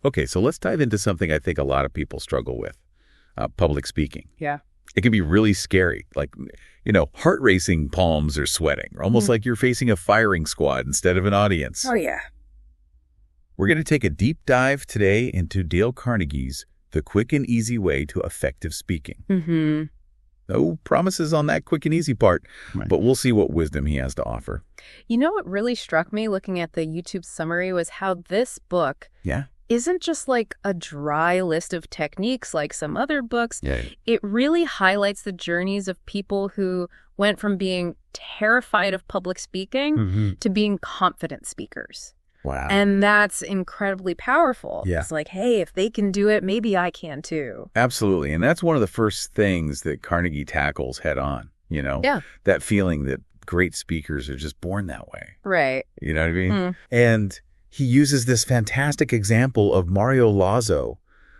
Okay, so let's dive into something I think a lot of people struggle with, public speaking. Yeah. It can be really scary, like, heart racing, palms are sweating, or almost like you're facing a firing squad instead of an audience. Oh, yeah. We're going to take a deep dive today into Dale Carnegie's The Quick and Easy Way to Effective Speaking. Mm-hmm. No promises on that quick and easy part, Right. but we'll see what wisdom he has to offer. You know what really struck me looking at the YouTube summary was how this book Yeah? isn't just like a dry list of techniques like some other books. Yeah. It really highlights the journeys of people who went from being terrified of public speaking to being confident speakers. Wow. And that's incredibly powerful. Yeah. It's like, hey, if they can do it, maybe I can too. Absolutely. And that's one of the first things that Carnegie tackles head on, Yeah. That feeling that great speakers are just born that way. Right. You know what I mean? Mm. And he uses this fantastic example of Mario Lazo,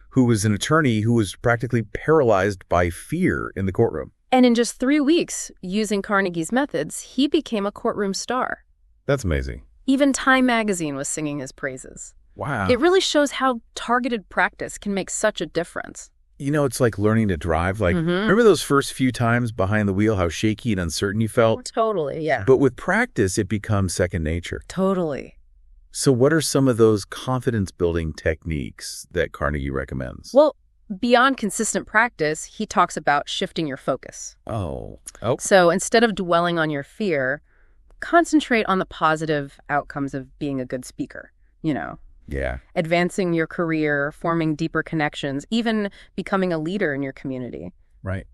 who was an attorney who was practically paralyzed by fear in the courtroom. And in just 3 weeks, using Carnegie's methods, he became a courtroom star. That's amazing. Even Time magazine was singing his praises. Wow. It really shows how targeted practice can make such a difference. It's like learning to drive. Like, Mhm. remember those first few times behind the wheel, how shaky and uncertain you felt? Totally, yeah. But with practice, it becomes second nature. Totally. So what are some of those confidence-building techniques that Carnegie recommends? Well, beyond consistent practice, he talks about shifting your focus. Oh. So instead of dwelling on your fear, concentrate on the positive outcomes of being a good speaker, Yeah. advancing your career, forming deeper connections, even becoming a leader in your community. Right.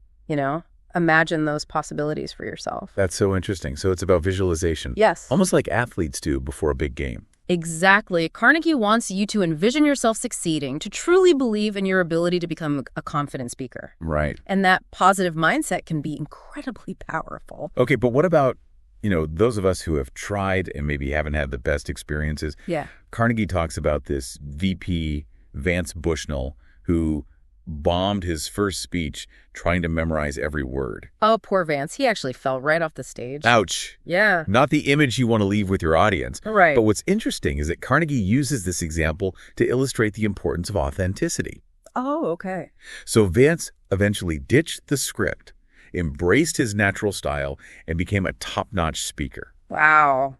Imagine those possibilities for yourself. That's so interesting. So it's about visualization. Yes. Almost like athletes do before a big game. Exactly. Carnegie wants you to envision yourself succeeding, to truly believe in your ability to become a confident speaker. Right. And that positive mindset can be incredibly powerful. Okay, but what about, those of us who have tried and maybe haven't had the best experiences? Yeah. Carnegie talks about this VP, Vance Bushnell, who bombed his first speech trying to memorize every word. Oh, poor Vance. He actually fell right off the stage. Ouch. Yeah. Not the image you want to leave with your audience. Right. But what's interesting is that Carnegie uses this example to illustrate the importance of authenticity. Oh, okay. So Vance eventually ditched the script, embraced his natural style, and became a top-notch speaker. Wow.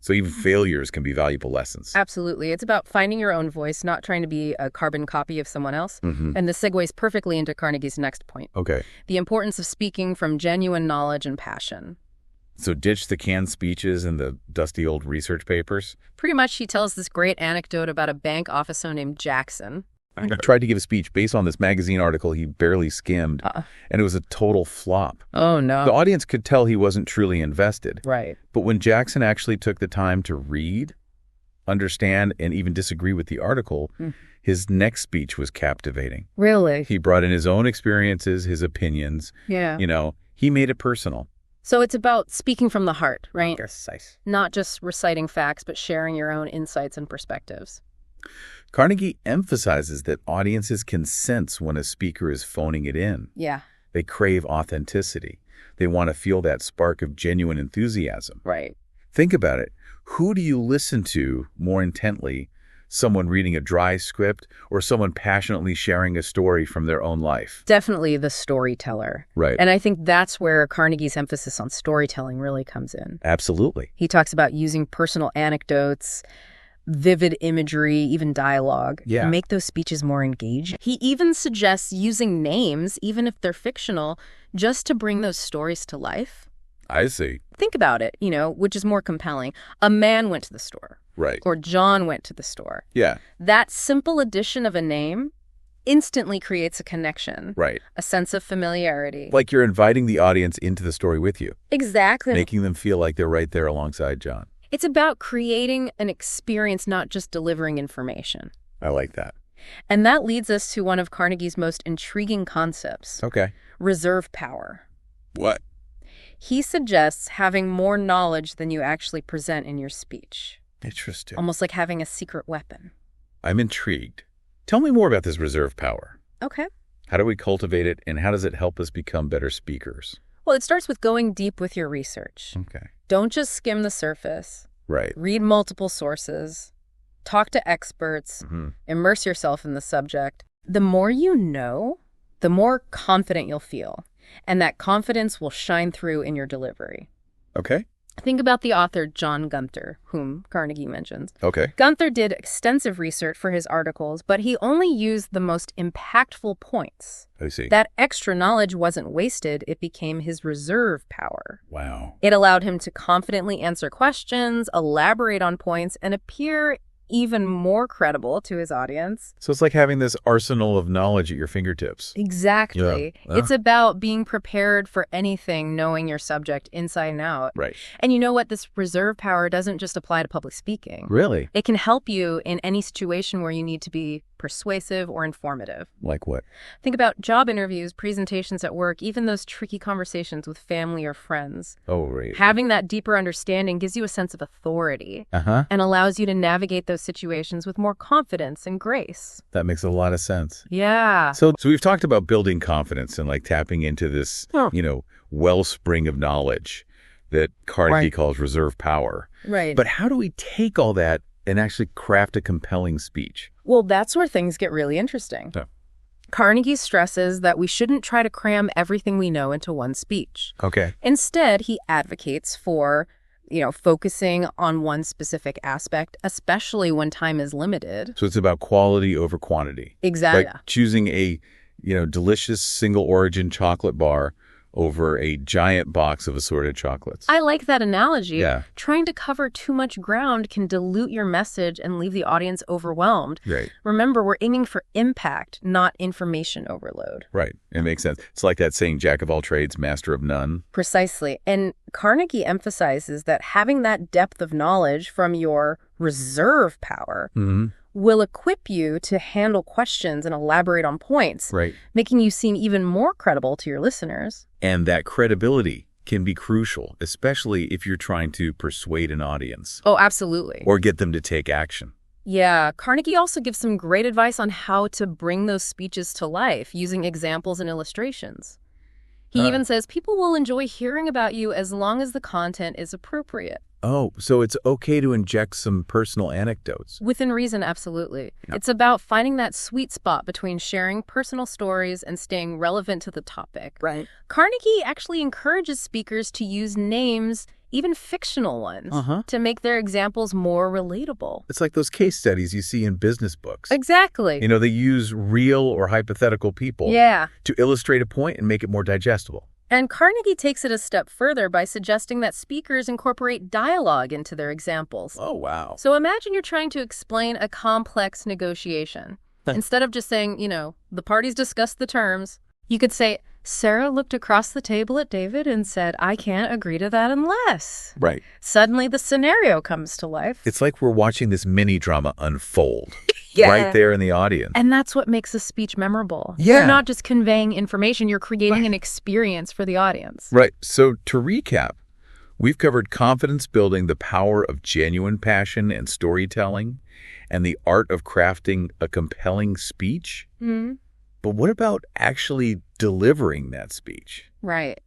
So even failures can be valuable lessons. Absolutely. It's about finding your own voice, not trying to be a carbon copy of someone else. And this segues perfectly into Carnegie's next point. Okay. The importance of speaking from genuine knowledge and passion. So ditch the canned speeches and the dusty old research papers. Pretty much, he tells this great anecdote about a bank officer named Jackson. I tried to give a speech based on this magazine article he barely skimmed, and it was a total flop. Oh, no. The audience could tell he wasn't truly invested. Right. But when Jackson actually took the time to read, understand, and even disagree with the article, his next speech was captivating. Really? He brought in his own experiences, his opinions. Yeah. He made it personal. So it's about speaking from the heart, right? Precise. Not just reciting facts, but sharing your own insights and perspectives. Carnegie emphasizes that audiences can sense when a speaker is phoning it in. Yeah. They crave authenticity. They want to feel that spark of genuine enthusiasm. Right. Think about it. Who do you listen to more intently? Someone reading a dry script or someone passionately sharing a story from their own life? Definitely the storyteller. Right. And I think that's where Carnegie's emphasis on storytelling really comes in. Absolutely. He talks about using personal anecdotes, vivid imagery, even dialogue, Yeah. to make those speeches more engaging. He even suggests using names, even if they're fictional, just to bring those stories to life. I see. Think about it, which is more compelling. A man went to the store. Right. Or John went to the store. Yeah. That simple addition of a name instantly creates a connection, Right. a sense of familiarity. Like you're inviting the audience into the story with you, Exactly. making them feel like they're right there alongside John. It's about creating an experience, not just delivering information. I like that. And that leads us to one of Carnegie's most intriguing concepts, Okay. reserve power. What? He suggests having more knowledge than you actually present in your speech, Interesting. almost like having a secret weapon. I'm intrigued. Tell me more about this reserve power. Okay. How do we cultivate it, and how does it help us become better speakers? Well, it starts with going deep with your research. Okay. Don't just skim the surface. Right. Read multiple sources. talk to experts, immerse yourself in the subject. The more you know, the more confident you'll feel. And that confidence will shine through in your delivery. Okay. Think about the author John Gunther, whom Carnegie mentions. Okay. Gunther did extensive research for his articles, but he only used the most impactful points. I see. That extra knowledge wasn't wasted. It became his reserve power. Wow. It allowed him to confidently answer questions, elaborate on points, and appear even more credible to his audience. So it's like having this arsenal of knowledge at your fingertips. Exactly. Yeah. It's about being prepared for anything, knowing your subject inside and out. Right. And you know what? This reserve power doesn't just apply to public speaking. Really? It can help you in any situation where you need to be persuasive or informative. Like what? Think about job interviews, presentations at work, even those tricky conversations with family or friends. Oh, right. Having that deeper understanding gives you a sense of authority Uh-huh. and allows you to navigate those situations with more confidence and grace. That makes a lot of sense. Yeah. So we've talked about building confidence and like tapping into this, wellspring of knowledge that Carnegie calls reserve power. Right. But how do we take all that and actually craft a compelling speech? Well, that's where things get really interesting. Yeah. Carnegie stresses that we shouldn't try to cram everything we know into one speech. Okay. Instead, he advocates for, focusing on one specific aspect, especially when time is limited. So it's about quality over quantity. Exactly. Like choosing a, delicious single origin chocolate bar over a giant box of assorted chocolates. I like that analogy. Yeah. Trying to cover too much ground can dilute your message and leave the audience overwhelmed. Right. Remember, we're aiming for impact, not information overload. Right. It makes sense. It's like that saying, jack of all trades, master of none. Precisely. And Carnegie emphasizes that having that depth of knowledge from your reserve power will equip you to handle questions and elaborate on points, Right. making you seem even more credible to your listeners. And that credibility can be crucial, especially if you're trying to persuade an audience Oh, absolutely. or get them to take action. Yeah, Carnegie also gives some great advice on how to bring those speeches to life using examples and illustrations. He even says people will enjoy hearing about you as long as the content is appropriate. Oh, so it's okay to inject some personal anecdotes. Within reason, absolutely. Yep. It's about finding that sweet spot between sharing personal stories and staying relevant to the topic. Right. Carnegie actually encourages speakers to use names, even fictional ones, to make their examples more relatable. It's like those case studies you see in business books. Exactly. They use real or hypothetical people Yeah. to illustrate a point and make it more digestible. And Carnegie takes it a step further by suggesting that speakers incorporate dialogue into their examples. Oh, wow. So imagine you're trying to explain a complex negotiation. Instead of just saying, the parties discussed the terms, you could say, Sarah looked across the table at David and said, I can't agree to that unless. Right. Suddenly the scenario comes to life. It's like we're watching this mini drama unfold Yeah. right there in the audience. And that's what makes a speech memorable. Yeah. You're not just conveying information, you're creating an experience for the audience. Right. So to recap, we've covered confidence building, the power of genuine passion and storytelling, and the art of crafting a compelling speech. But what about actually delivering that speech? Right.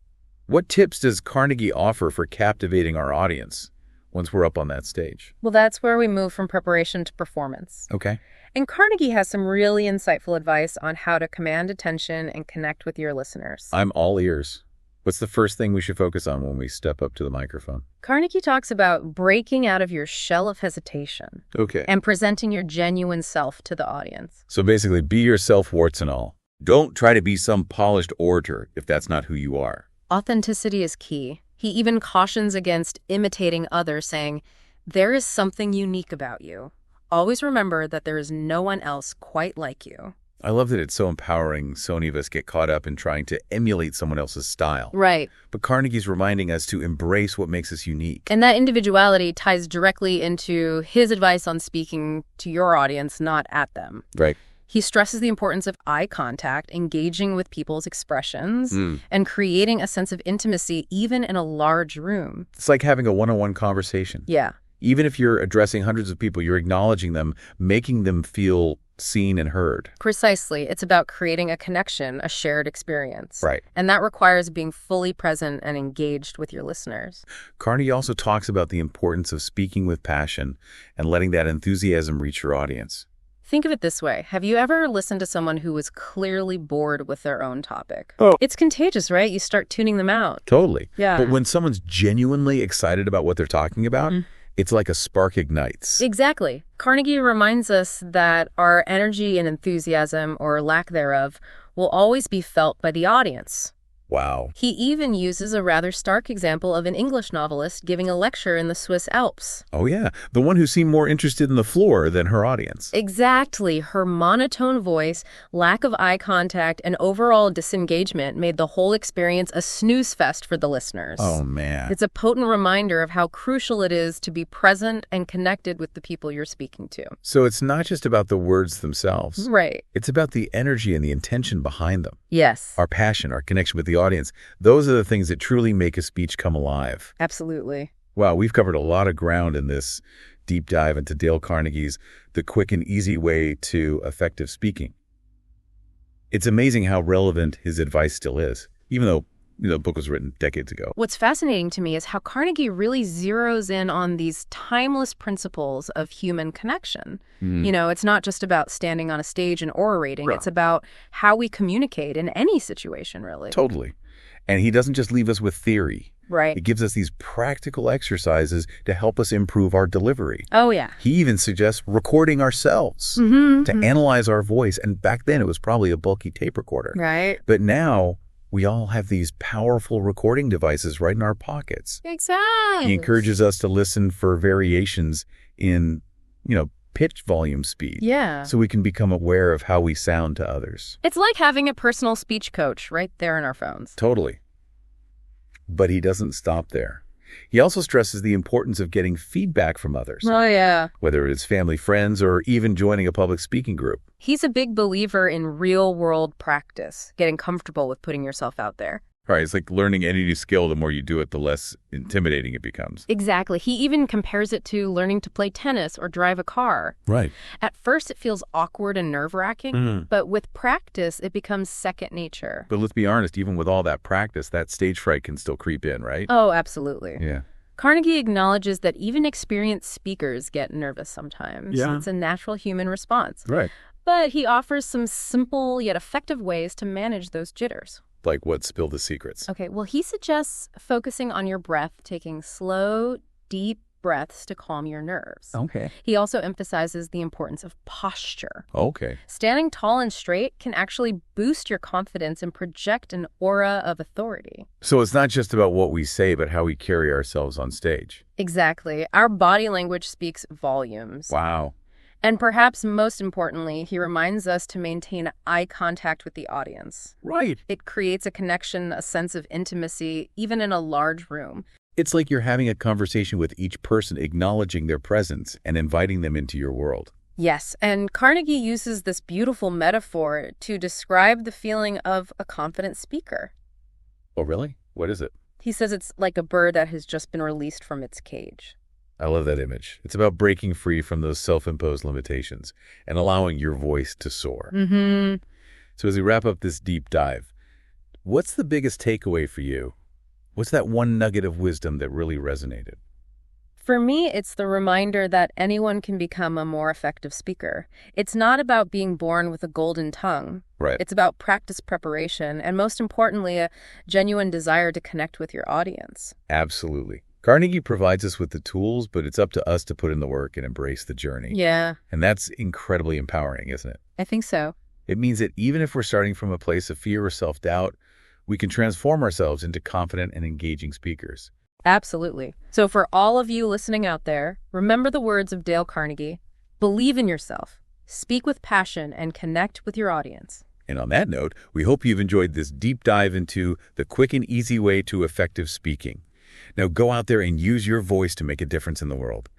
What tips does Carnegie offer for captivating our audience once we're up on that stage? Well, that's where we move from preparation to performance. Okay. And Carnegie has some really insightful advice on how to command attention and connect with your listeners. I'm all ears. What's the first thing we should focus on when we step up to the microphone? Carnegie talks about breaking out of your shell of hesitation Okay. and presenting your genuine self to the audience. So basically, be yourself, warts and all. Don't try to be some polished orator if that's not who you are. Authenticity is key. He even cautions against imitating others, saying, there is something unique about you. Always remember that there is no one else quite like you. I love that it's so empowering so many of us get caught up in trying to emulate someone else's style. Right. But Carnegie's reminding us to embrace what makes us unique. And that individuality ties directly into his advice on speaking to your audience, not at them. Right. He stresses the importance of eye contact, engaging with people's expressions, and creating a sense of intimacy even in a large room. It's like having a one-on-one conversation. Yeah. Even if you're addressing hundreds of people, you're acknowledging them, making them feel seen and heard. Precisely. It's about creating a connection, a shared experience. Right. And that requires being fully present and engaged with your listeners. Carnegie also talks about the importance of speaking with passion and letting that enthusiasm reach your audience. Think of it this way. Have you ever listened to someone who was clearly bored with their own topic? Oh. It's contagious, right? You start tuning them out. Totally. Yeah. But when someone's genuinely excited about what they're talking about, it's like a spark ignites. Exactly. Carnegie reminds us that our energy and enthusiasm, or lack thereof, will always be felt by the audience. Wow. He even uses a rather stark example of an English novelist giving a lecture in the Swiss Alps. Oh, yeah. The one who seemed more interested in the floor than her audience. Exactly. Her monotone voice, lack of eye contact, and overall disengagement made the whole experience a snooze fest for the listeners. Oh, man. It's a potent reminder of how crucial it is to be present and connected with the people you're speaking to. So it's not just about the words themselves. Right. It's about the energy and the intention behind them. Yes. Our passion, our connection with the audience. Those are the things that truly make a speech come alive. Absolutely. Wow, we've covered a lot of ground in this deep dive into Dale Carnegie's The Quick and Easy Way to Effective Speaking. It's amazing how relevant his advice still is, even though the book was written decades ago. What's fascinating to me is how Carnegie really zeroes in on these timeless principles of human connection. It's not just about standing on a stage and orating. Right. It's about how we communicate in any situation, really. Totally. And he doesn't just leave us with theory. Right. He gives us these practical exercises to help us improve our delivery. Oh, yeah. He even suggests recording ourselves to analyze our voice. And back then, it was probably a bulky tape recorder. Right. But now, we all have these powerful recording devices right in our pockets. Exactly. He encourages us to listen for variations in, pitch volume speed. Yeah. So we can become aware of how we sound to others. It's like having a personal speech coach right there in our phones. Totally. But he doesn't stop there. He also stresses the importance of getting feedback from others, Oh, yeah. whether it's family, friends, or even joining a public speaking group. He's a big believer in real-world practice, getting comfortable with putting yourself out there. Right, it's like learning any new skill. The more you do it, the less intimidating it becomes. Exactly. He even compares it to learning to play tennis or drive a car. Right. At first, it feels awkward and nerve-wracking, but with practice, it becomes second nature. But let's be honest, even with all that practice, that stage fright can still creep in, right? Oh, absolutely. Yeah. Carnegie acknowledges that even experienced speakers get nervous sometimes. Yeah. It's a natural human response. Right. But he offers some simple yet effective ways to manage those jitters. Like what? Spill the secrets. Okay, well, he suggests focusing on your breath, taking slow, deep breaths to calm your nerves. Okay. He also emphasizes the importance of posture. Okay. Standing tall and straight can actually boost your confidence and project an aura of authority. So it's not just about what we say, but how we carry ourselves on stage. Exactly. Our body language speaks volumes. Wow. And perhaps most importantly, he reminds us to maintain eye contact with the audience. Right. It creates a connection, a sense of intimacy, even in a large room. It's like you're having a conversation with each person, acknowledging their presence and inviting them into your world. Yes, and Carnegie uses this beautiful metaphor to describe the feeling of a confident speaker. Oh, really? What is it? He says it's like a bird that has just been released from its cage. I love that image. It's about breaking free from those self-imposed limitations and allowing your voice to soar. So as we wrap up this deep dive, what's the biggest takeaway for you? What's that one nugget of wisdom that really resonated? For me, it's the reminder that anyone can become a more effective speaker. It's not about being born with a golden tongue. Right. It's about practice preparation and, most importantly, a genuine desire to connect with your audience. Absolutely. Carnegie provides us with the tools, but it's up to us to put in the work and embrace the journey. Yeah, And that's incredibly empowering, isn't it? I think so. It means that even if we're starting from a place of fear or self-doubt, we can transform ourselves into confident and engaging speakers. Absolutely. So for all of you listening out there, remember the words of Dale Carnegie. Believe in yourself, speak with passion, and connect with your audience. And on that note, we hope you've enjoyed this deep dive into the quick and easy way to effective speaking. Now go out there and use your voice to make a difference in the world.